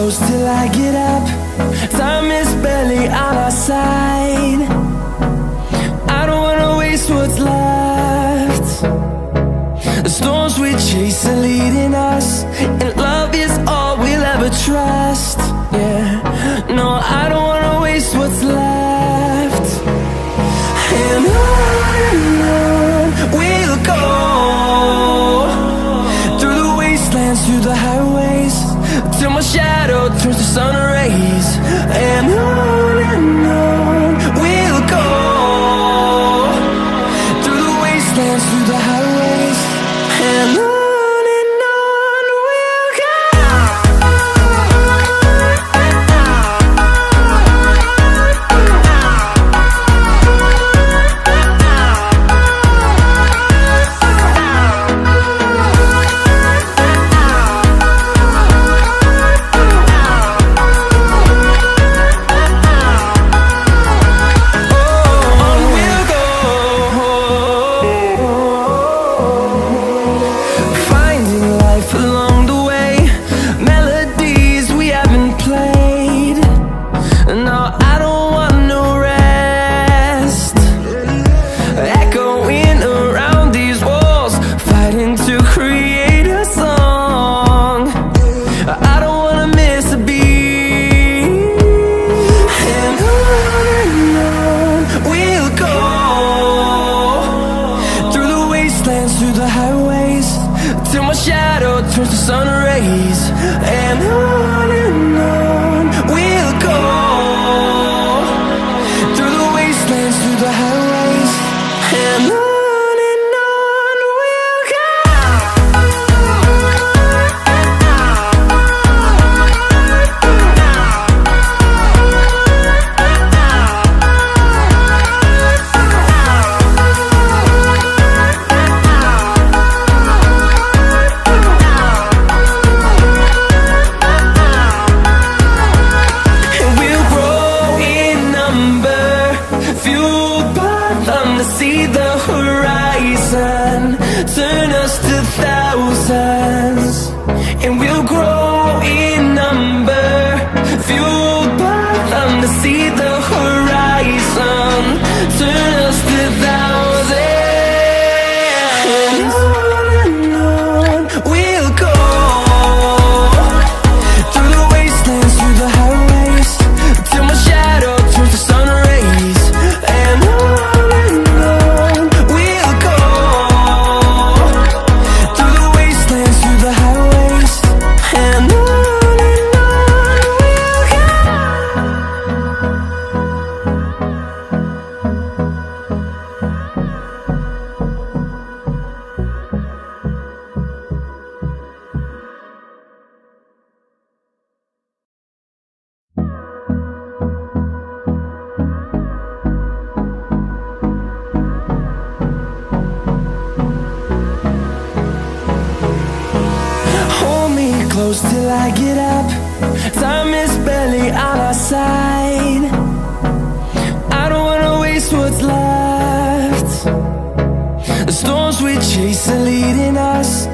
close till I get up. Time is barely on our side. I don't wanna waste what's left. The storms we chase are leading us, and love is all we'll ever trust. Yeah, no, I don't wanna waste what's left. And on we'll go, through the wastelands, through the highways, till my shadow turns to sun rays. And on we'll go, through the wastelands, through the highways, and on we'll go. Through the highways, till my shadow turns to sun rays. And on we'll go, through the wastelands, through the highways, and on we'll go. See the horizon turn us to thousands, and we'll grow in number, fueled by them. To see the horizon turn us to thousands, and on we'll go, through the wastelands, through the highways, till my shadow turns to sun rays. And close till I get up. Time is barely on our side. I don't wanna waste what's left. The storms we chase are leading us,